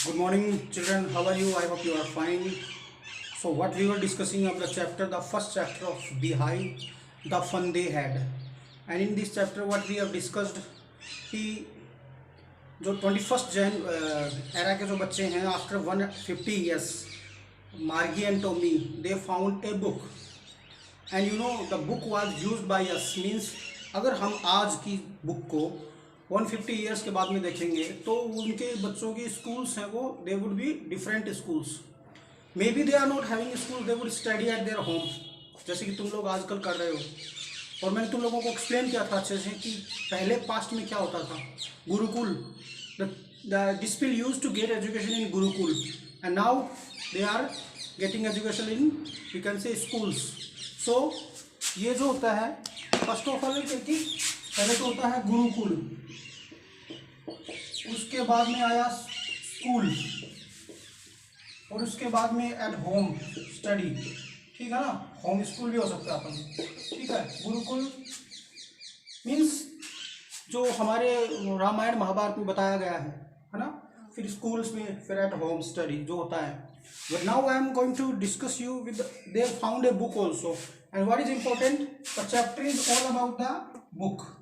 Good morning, children. How are you? I hope you are fine. So, what we were discussing of the first chapter of Beehive, the fun they had, and in this chapter, what we have discussed कि जो 21st Jain era के जो बच्चे हैं after 150 years, मार्गी and Tommy they found a book and you know the book was used by us means अगर हम आज की बुक को 150 ईयर्स के बाद में देखेंगे तो उनके बच्चों की स्कूल्स हैं वो they would be different schools maybe they are not having school they would study at their home जैसे कि तुम लोग आजकल कर रहे हो। और मैंने तुम लोगों को एक्सप्लेन किया था अच्छे से कि पहले पास्ट में क्या होता था gurukul this people used to get education in gurukul and now they are getting education in we can say schools. So ये जो होता है फर्स्ट ऑफ ऑल कि पहले तो होता है गुरुकुल, उसके बाद में आया स्कूल और उसके बाद में एट होम स्टडी। ठीक है ना, होम स्कूल भी हो सकता है अपन। ठीक है, गुरुकुल मीन्स जो हमारे रामायण महाभारत में बताया गया है ना, फिर स्कूल्स में, फिर एट होम स्टडी जो होता है। But now I am going to discuss you with they found a book also and what is important the chapter is all about the book.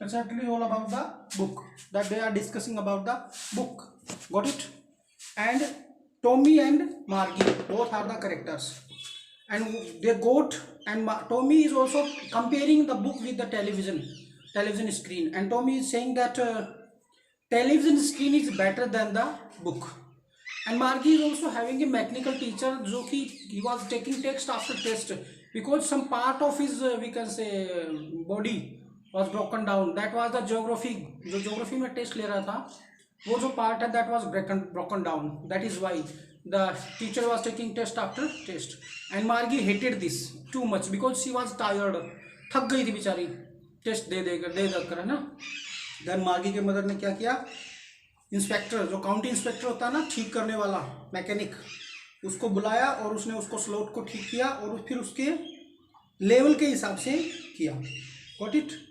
The chapter is all about the book that they are discussing about the book. Got it? And Tommy and Margie both are the characters, and they got and Tommy is also comparing the book with the television screen, and Tommy is saying that television screen is better than the book. And Margie is also having a mechanical teacher जो कि he was taking text after test because some part of his we can say body was broken down. That was the geography, जो geography में test ले रहा था वो जो part है that was broken down. That is why the teacher was taking test after test. And Margie hated this too much because she was tired. थक गई थी बेचारी टेस्ट दे कर, है ना। Then Margie के मदर ने क्या किया, इंस्पेक्टर जो काउंटी इंस्पेक्टर होता है ना, ठीक करने वाला मैकेनिक, उसको बुलाया और उसने उसको स्लॉट को ठीक किया और फिर उसके लेवल के हिसाब से किया। Got it?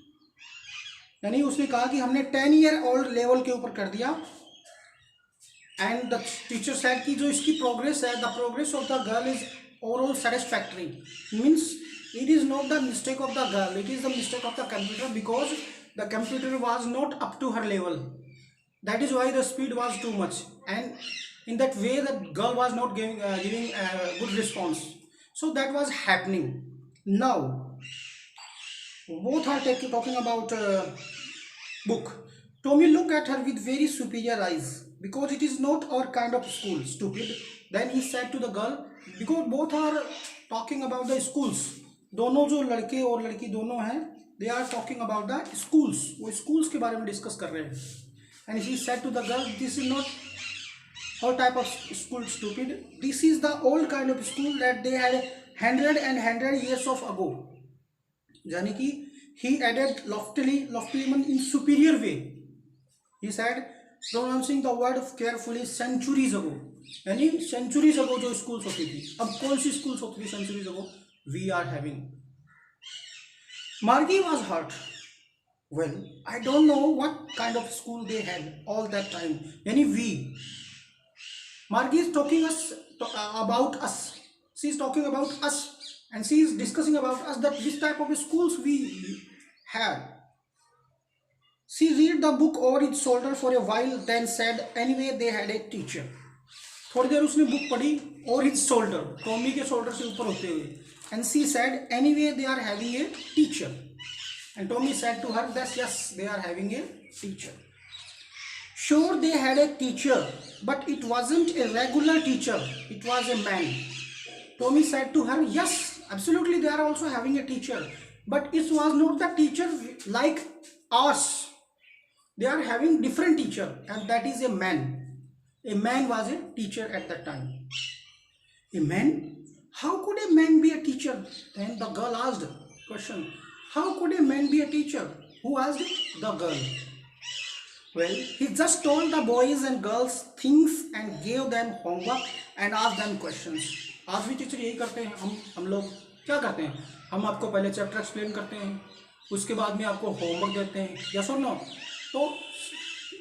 यानी उसने कहा कि हमने 10 ईयर ओल्ड लेवल के ऊपर कर दिया। एंड द टीचर सेड कि जो इसकी प्रोग्रेस है, the progress of the girl is overall satisfactory. Means it is not the mistake of the girl, it is the mistake of the computer because the computer was not up to her level. That is why the speed was too much, and in that way the girl was not giving good response. So that was happening. Now both are talking about book. Tommy looked at her with very superior eyes because it is not our kind of school, stupid. Then he said to the girl, because both are talking about the schools, दोनों जो लड़के और लड़की दोनों हैं, they are talking about the schools. वो schools के बारे में डिस्कस कर रहे हैं. And he said to the girl, this is not all type of school, stupid. This is the old kind of school that they had 100 years of ago. यानी कि he added loftily in superior way. He said, pronouncing the word carefully, centuries ago. यानी centuries ago जो schools होती थी, अब कौन सी schools होती थी centuries ago? We are having. Margie was hurt. Well, I don't know what kind of school they had all that time. Yani we. Margie is talking about us. She is talking about us, and she is discussing about us that this type of schools we had. She read the book over its shoulder for a while, then said, "Anyway, they had a teacher." थोड़ी देर उसने book पढ़ी और its shoulder, Tommy के shoulder से ऊपर होते हुए, and she said, "Anyway, they are having a teacher." And Tommy said to her that yes, they are having a teacher. Sure, they had a teacher, but it wasn't a regular teacher. It was a man. Tommy said to her, yes, absolutely, they are also having a teacher, but it was not the teacher like us. They are having different teacher, and that is a man. A man was a teacher at that time. A man? How could a man be a teacher? Then the girl asked question. How could a man be a teacher? Who asked? The girl. Well, he just told the boys and girls things and gave them homework and asked them questions. आज भी teacher यही करते हैं। हम लोग क्या करते हैं, हम आपको पहले चैप्टर एक्सप्लेन करते हैं, उसके बाद में आपको होमवर्क देते हैं, यस और नो। तो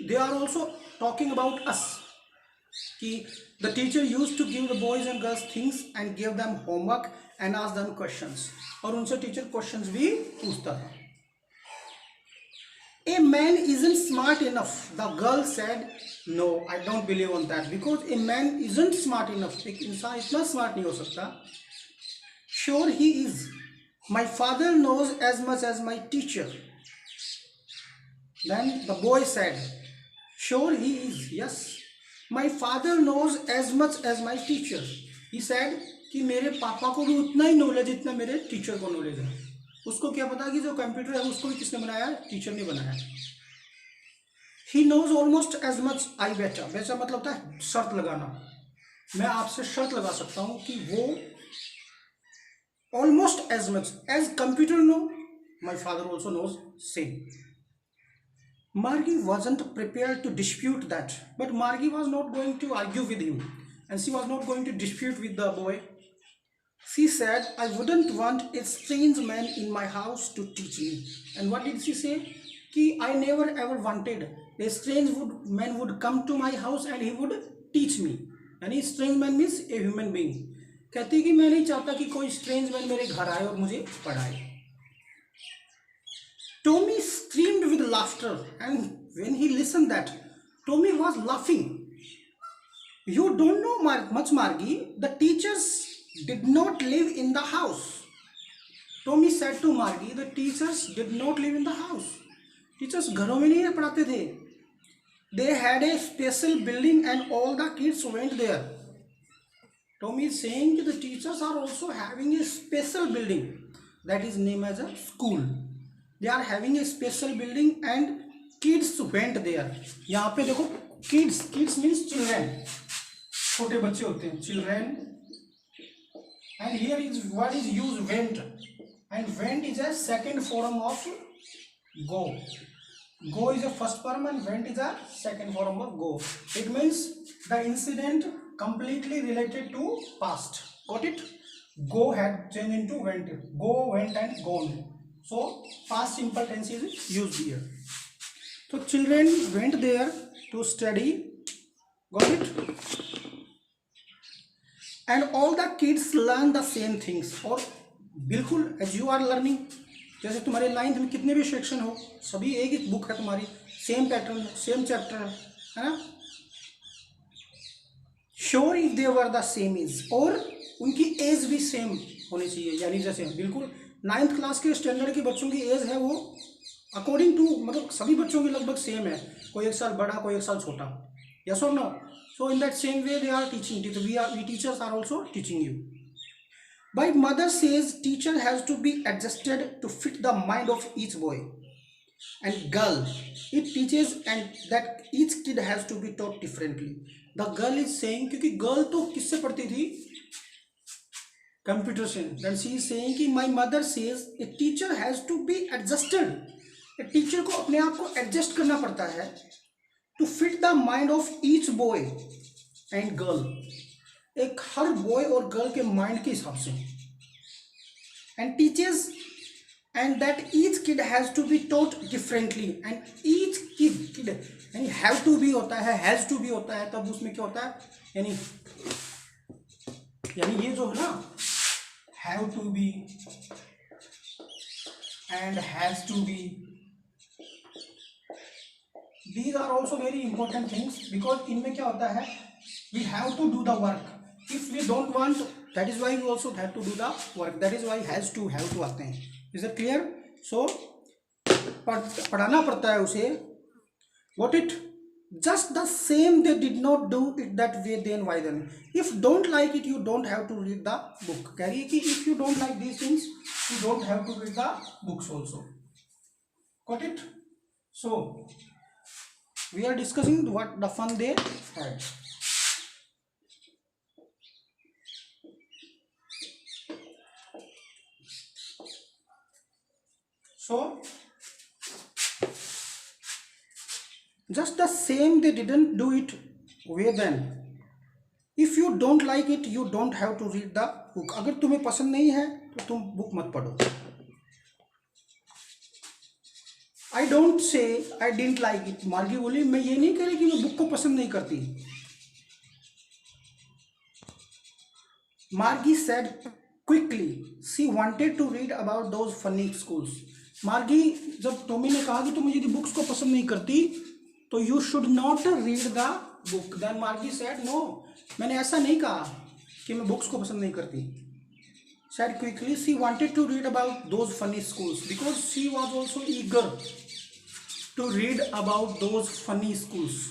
they are also talking about us कि the teacher use to give the boys and girls things and give them homework and ask them questions, और उनसे टीचर क्वेश्चंस भी पूछता था. A man isn't smart enough, the girl said. No, I don't believe on that, because a man isn't smart enough. एक इंसान इतना smart नहीं हो सकता. Sure he is. My father knows as much as my teacher. Then the boy said, sure he is. Yes, my father knows as much as my teacher. He said कि मेरे पापा को भी उतना ही नॉलेज जितना मेरे टीचर को knowledge है. उसको क्या पता कि जो कंप्यूटर है उसको भी किसने बनाया है? टीचर ने बनाया. He knows almost as much I बेटा. बेटा मतलब होता है शर्त लगाना. मैं आपसे शर्त लगा सकता हूं कि वो almost as much as computer no, my father also knows same. Margie wasn't prepared to dispute that, but Margie was not going to argue with him, and she was not going to dispute with the boy. She said, I wouldn't want a strange man in my house to teach me. And what did she say? Ki I never ever wanted a strange man would come to my house and he would teach me. यानी strange man means a human being. कहती कि मैं नहीं चाहता कि कोई strange man मेरे घर आए और मुझे पढ़ाए. Tommy screamed with laughter, and when he listened that, Tommy was laughing. You don't know much, Margie. The teachers did not live in the house. Tommy said to Margie, the teachers did not live in the house. Teachers घरों में नहीं पढ़ाते थे. They had a special building and all the kids went there. Tommy is saying that the teachers are also having a special building that is named as a school. They are having a special building and kids went there. यहाँ पे देखो kids, kids means children. छोटे बच्चे होते हैं children. And here is what is used went, and went is a second form of go. Go is a first form and went is a second form of go. It means the incident completely related to past. Got it? Go had changed into went. Go, went and gone. So past simple tense is used here. So children went there to study. Got it? And all the kids learn the same things. और बिल्कुल as you are learning, जैसे तुम्हारे 9th में कितने भी section हो, सभी एक ही बुक है तुम्हारी, सेम पैटर्न, सेम चैप्टर है ना. Sure if they were the same age, और उनकी एज भी सेम होनी चाहिए. यानी जैसे बिल्कुल 9th क्लास के स्टैंडर्ड के बच्चों की एज है वो अकॉर्डिंग टू, मतलब सभी बच्चों की लगभग सेम है. कोई 1 साल बड़ा, कोई 1 साल छोटा. Yes or no? So in that same way they are teaching. We teachers are also teaching you. But mother says teacher has to be adjusted to fit the mind of each boy and girl. It teaches and that each kid has to be taught differently. The girl is saying, क्योंकि girl तो किससे पढ़ती थी? Computer से. Then she is saying कि my mother says a teacher has to be adjusted. A teacher को अपने आप को adjust करना पड़ता है to fit the mind of each boy and girl. एक हर boy और girl के mind के हिसाब से. And teaches and that each kid has to be taught differently. And each kid यानी have to be होता है, has to be होता है, तब उसमें क्या होता है, यानी ये जो है ना have to be and has to be, these are also very important things because इनमें क्या होता है, we have to do the work. If we don't want, that is why we also have to do the work. That is why have to आते हैं. Is that clear? So पढ़ाना पड़ता है उसे. Got it? Just the same they did not do it that way, then why then? If don't like it, you don't have to read the book. कह रही है कि if you don't like these things, you don't have to read the books also. Got it? So we are discussing what the fun they had. So just the same they didn't do it way then. If you don't like it, you don't have to read the book. अगर तुम्हें पसंद नहीं है तो तुम book मत पढ़ो. I don't say I didn't like it. मार्गी बोली मैं ये नहीं कह रही कि मैं बुक को पसंद नहीं करती. Margie said quickly she wanted to read about those funny schools. मार्गी जब टॉमी ने कहा कि तुम यदि बुक्स को पसंद नहीं करती तो you should not read the book, then Margie said no, मैंने ऐसा नहीं कहा कि मैं बुक्स को पसंद नहीं करती. Said quickly she wanted to read about those funny schools because she was also eager to read about those funny schools.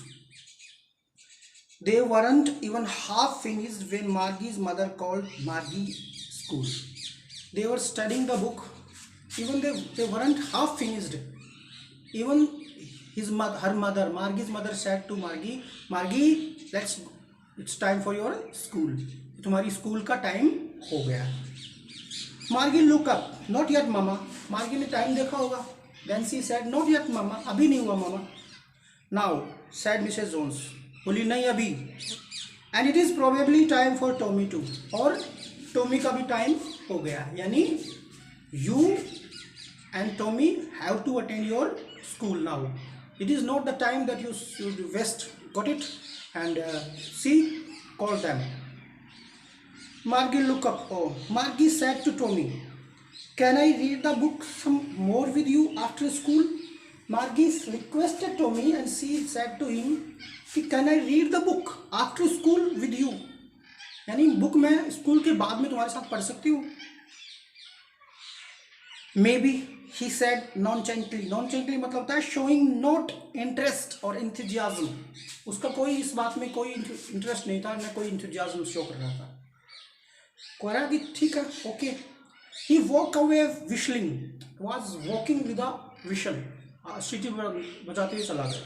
They weren't even half finished when Margie's mother called Margie school. They were studying the book. Even they weren't half finished. Even her mother, Margie's mother said to Margie, Margie, it's time for your school. तुम्हारी school का time हो गया. Margie look up, not yet mama. Margie ने time देखा होगा. Then she said, not yet mama. अभी नहीं हुआ मामा. Now said Mrs. Jones. बोली नहीं अभी. And it is probably time for Tommy too. और टॉमी का भी टाइम हो गया. यानी you and Tommy have to attend your school now. It is not the time that you should waste. Got it? And she called them. Margie look up. Oh, Margie said to Tommy, can I read the book some more with you after school? Margie requested Tommy and she said to him, can I read the book after school with you? यानी book मैं school के बाद में तुम्हारे साथ पढ़ सकती हूँ. Maybe he said nonchalantly. Nonchalantly मतलब होता है showing not interest or enthusiasm. उसका कोई इस बात में कोई इंटरेस्ट नहीं था, न कोई enthusiasm शो कर रहा था. कोरा कि ठीक है, okay. He walked away whistling. Was walking with a whistle. सीटी बजाते हुए चला गया.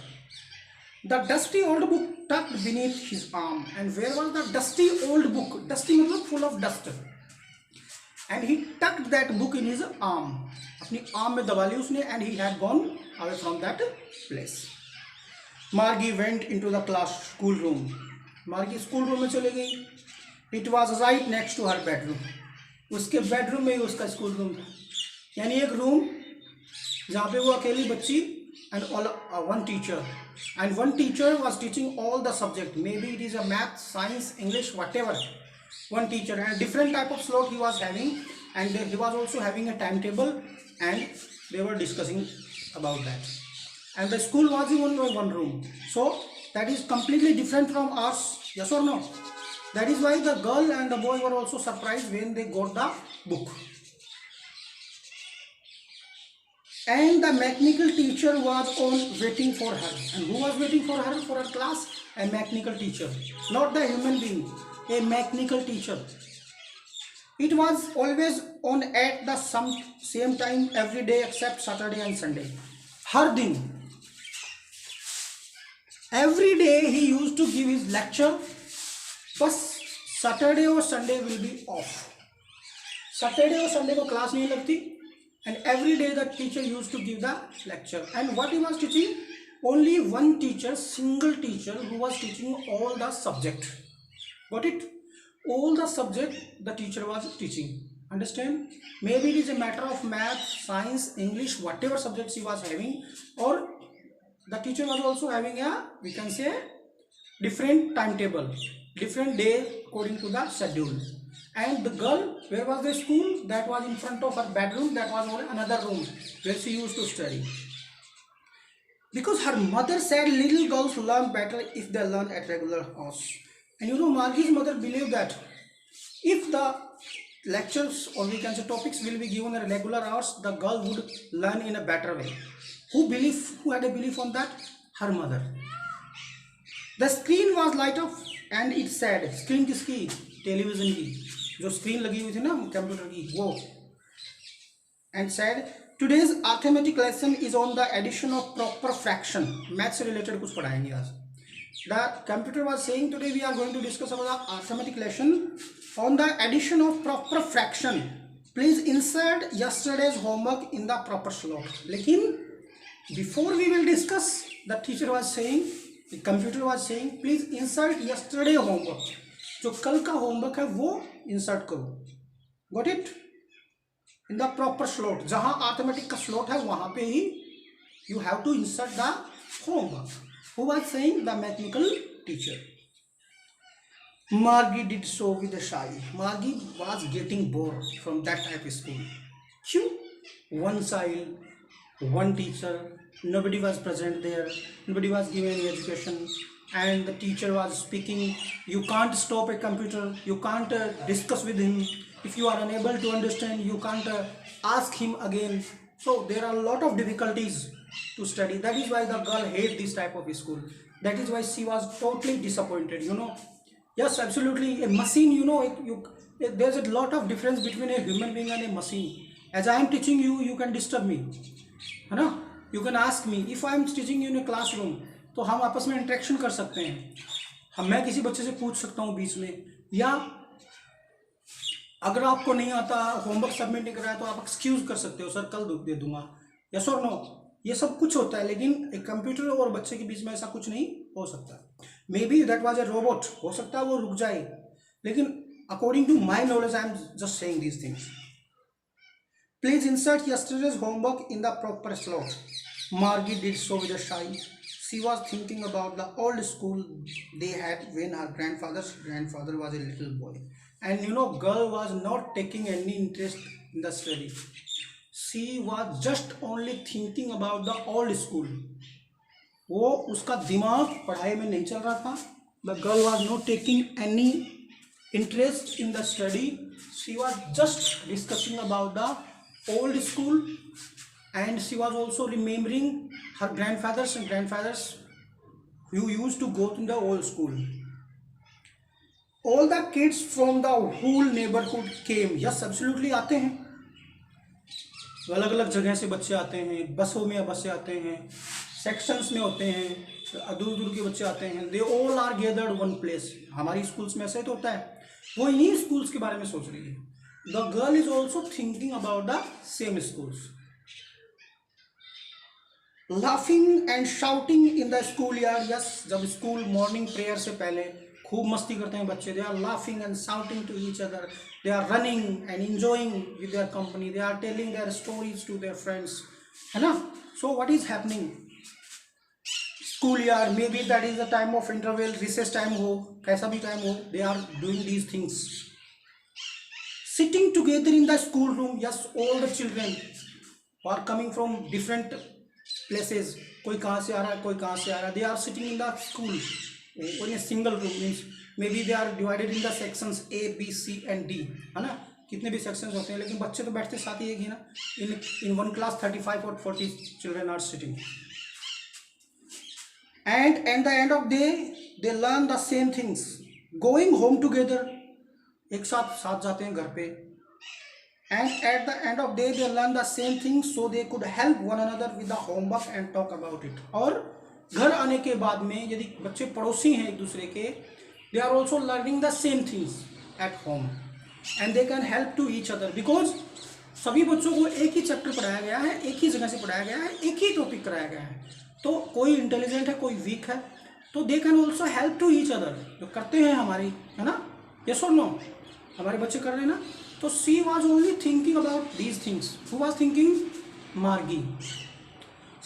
The dusty old book tucked beneath his arm. And where was the dusty old book? Dusty मतलब full of dust. And he tucked that book in his arm. अपनी arm में दबा ली उसने. And he had gone away from that place. Margie went into the school room. Margie school room में चली गई. It was right next to her bedroom. उसके bedroom में ही उसका स्कूल रूम था. यानी एक रूम जहाँ पे वो अकेली बच्ची and one teacher. And one teacher was teaching all the subject. Maybe it is a math, science, English, whatever. One teacher and different type of slot he was having, and he was also having a timetable, and they were discussing about that. And the school was in one room, so that is completely different from us. Yes or no? That is why the girl and the boy were also surprised when they got the book. And the mechanical teacher was waiting for her. And who was waiting for her for her class? A mechanical teacher, not the human being. A mechanical teacher. It was always on at the same time every day except Saturday and Sunday. हर दिन. Every day he used to give his lecture. बस Saturday और Sunday will be off. Saturday और Sunday को class नहीं लगती. And every day the teacher used to give the lecture. And what he was teaching? Only one teacher, single teacher who was teaching all the subject. Got it? All the subject the teacher was teaching. Understand? Maybe it is a matter of math, science, English, whatever subjects he was having, or the teacher was also having a, we can say, different timetable, different day according to the schedule. And the girl, where was the school? That was in front of her bedroom. That was another room where she used to study. Because her mother said little girls learn better if they learn at regular hours. And you know, Margie's mother believed that if the lectures, or we can say topics, will be given at regular hours, the girl would learn in a better way. Who had a belief on that? Her mother. The screen was light up and it said, screen किसकी? Television की जो screen लगी हुई थी ना computer की वो. And said, today's arithmetic lesson is on the addition of proper fraction. Math से रिलेटेड कुछ पढ़ाएंगे आज. The computer was saying today we are going to discuss about the arithmetic lesson on the addition of proper fraction. Please insert yesterday's homework in the proper slot. लेकिन before we will discuss, the teacher was saying, the computer was saying, please insert yesterday homework. जो कल का homework है वो insert करो. Got it? In the proper slot. जहाँ arithmetic का slot है वहाँ पे ही you have to insert the homework. Who was saying? The mechanical teacher. Margie did so with a shy. Margie was getting bored from that type of school. क्यों? One child, one teacher, nobody was present there, nobody was giving any education, and the teacher was speaking. You can't stop a computer, you can't discuss with him. If you are unable to understand, you can't ask him again. So there are a lot of difficulties to study. That is why the girl hate this type of school. That is why she was totally disappointed, you know. Yes, absolutely. A machine, you know, there's a lot of difference between a human being and a machine. As I am teaching you, you can disturb me, है ना? You can ask me. If I am teaching you in a classroom, तो हम आपस में interaction कर सकते हैं. मैं किसी बच्चे से पूछ सकता हूँ बीच में, या अगर आपको नहीं आता, होमवर्क सबमिट नहीं कराया, तो आप एक्सक्यूज कर सकते हो, सर कल दे दूंगा. यस और नो, ये सब कुछ होता है. लेकिन एक कंप्यूटर और बच्चे के बीच में ऐसा कुछ नहीं हो सकता. Maybe that was a robot, हो सकता है वो रुक जाए, लेकिन according to my knowledge I am just saying these things. Please insert yesterday's homework in the proper slot. Margie did so with a shy. She was thinking about the old school they had when her grandfather's grandfather was a little boy. And you know, girl was not taking any interest in the study. She was just only thinking about the old school. वो उसका दिमाग पढ़ाई में नहीं चल रहा था. The girl was not taking any interest in the study. She was just discussing about the old school, and she was also remembering her grandfathers who used to go to the old school. All the kids from the whole neighborhood came. Yes, absolutely आते हैं. अलग अलग जगह से बच्चे आते हैं, बसों में बच्चे आते हैं, सेक्शंस में होते हैं, दूर दूर के बच्चे आते हैं. They all are gathered one place. हमारी स्कूल्स में ऐसे तो होता है. वो इन्हीं स्कूल्स के बारे में सोच रही है. The girl is also thinking about the same schools. Laughing and shouting in the school yard. Yes, जब स्कूल मॉर्निंग प्रेयर से पहले खूब मस्ती करते हैं बच्चे. They are laughing and shouting to each other. They are running and enjoying with their company. They are telling their stories to their friends, है ना. So what is happening? School yard, maybe that is the time of interval, recess time हो, कैसा भी time हो, they are doing these things. Sitting together in the school room. Yes, all the children are coming from different places. कोई कहाँ से आ रहा है, कोई कहाँ से आ रहा है. They are sitting in the school in a single room. Means maybe they are divided in the sections A, B, C and D, है ना. कितने भी सेक्शंस होते हैं, लेकिन बच्चे तो बैठते साथ ही एक ही ना. in one class 35 or 40 children are sitting, and at the end of day they learn the same things. Going home together, एक साथ जाते हैं घर पे. And at the end of day they learn the same things, so they could help one another with the homework and talk about it. और घर आने के बाद में यदि बच्चे पड़ोसी हैं एक दूसरे के, they are also learning the same things at home and they can help to each other. Because सभी बच्चों को एक ही चैप्टर पढ़ाया गया है, एक ही जगह से पढ़ाया गया है, एक ही टॉपिक कराया गया है. तो कोई इंटेलिजेंट है, कोई वीक है, तो they can also help to each other. जो करते हैं हमारी, है ना, यस और नो, हमारे बच्चे कर रहे हैं ना. तो she was only thinking about these things. Who was thinking? मार्गी.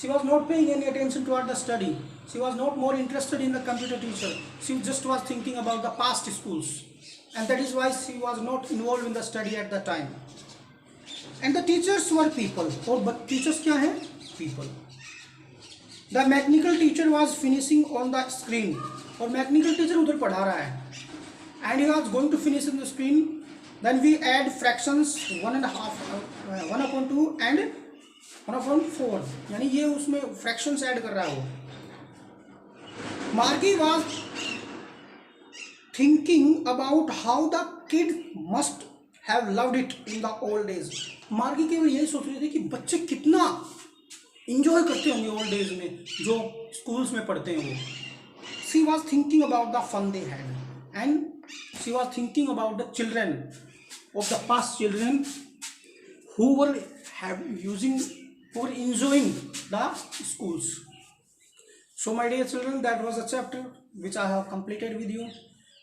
She was not paying any attention toward the study. She was not more interested in the computer teacher. She just was thinking about the past schools, and that is why she was not involved in the study at the time. And the teachers were people. और teachers क्या हैं? People. The mechanical teacher was finishing on the screen. और mechanical teacher उधर पढ़ा रहा है, and he was going to finish in the screen. Then we add fractions 1.5, 1/2 and 1/4, यानी ये उसमें फ्रैक्शंस ऐड कर रहा है वो. मार्गी was thinking about how the kid must have loved it in the old days. मार्गी केवल यही सोच रही थी कि बच्चे कितना इंजॉय करते होंगे ओल्ड डेज में जो स्कूल्स में पढ़ते हैं वो. She was thinking about the fun they had, and she was thinking about the children of the past, children who were enjoying the schools. So my dear children, that was a chapter which I have completed with you.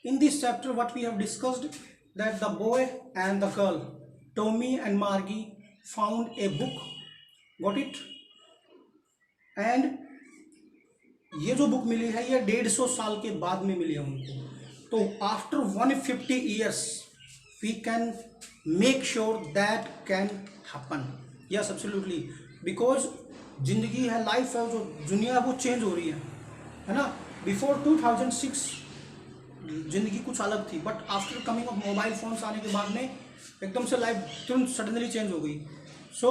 In this chapter what we have discussed, that the boy and the girl, Tommy and Margie, found a book. Got it? And ये जो book मिली है ये 150 साल के बाद में मिली है उनको. तो after 150 years we can make sure that can happen. Yes, absolutely. Because जिंदगी है, लाइफ है, जो दुनिया है वो चेंज हो रही है ना. बिफोर 2006 जिंदगी कुछ अलग थी, but after coming of mobile phones आने के बाद में एकदम से लाइफ तुरंत सडनली चेंज हो गई. So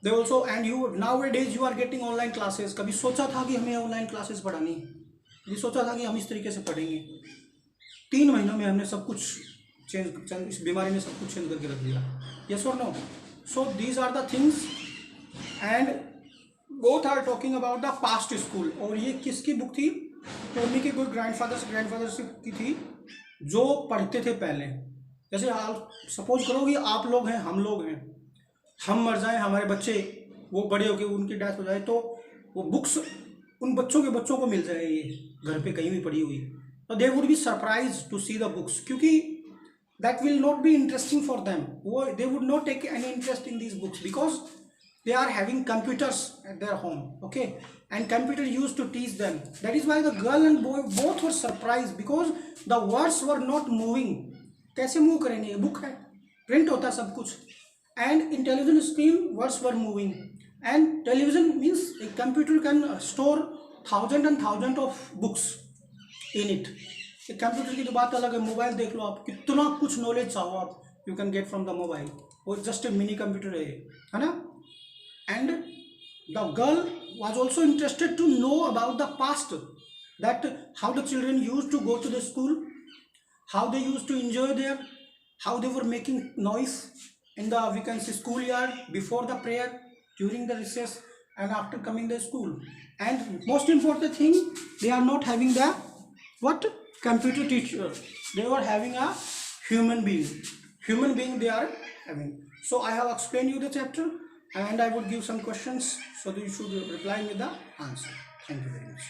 they also and you nowadays you are getting online classes. कभी सोचा था कि हमें ऑनलाइन क्लासेस पढ़ानी, ये सोचा था कि हम इस तरीके से पढ़ेंगे. 3 महीनों में हमने सब कुछ चेंज, इस बीमारी ने सब कुछ चेंज करके रख दिया. यस और no? So these are the things and both are talking about the past school. और ये किसकी बुक थी? टोनी के कोई ग्रैंडफादर की थी जो पढ़ते थे पहले. जैसे आप सपोज करो कि आप लोग हैं, हम लोग हैं, हम मर जाएं, हमारे बच्चे वो बड़े हो गए, उनकी डेथ हो जाए, तो वो बुक्स उन बच्चों के बच्चों को मिल जाए ये घर पे कहीं भी पड़ी हुई. तो they would be surprise to see the books, क्योंकि that will not be interesting for them. वो they would not take any interest in these books because they are having computers at their home, okay, and computer used to teach them. That is why the girl and boy both were surprised because the words were not moving. कैसे move करेंगे? Book है, print होता है सब कुछ. and in television screen words were moving, and television means a computer can store thousand and thousand of books in it. एक computer की तो बात अलग है. मोबाइल देख लो आप, कितना कुछ नॉलेज चाहो आप you can get from the mobile. वो जस्ट ए मिनी कंप्यूटर है ना. And the girl was also interested to know about the past, that how the children used to go to the school, how they used to enjoy there, how they were making noise in the, we can say, schoolyard, before the prayer, during the recess, and after coming to school. And most important thing, they are not having the what computer teacher, they were having a human being they are having. So I have explained you the chapter, and I would give some questions, so that you should reply with the answer. Thank you very much.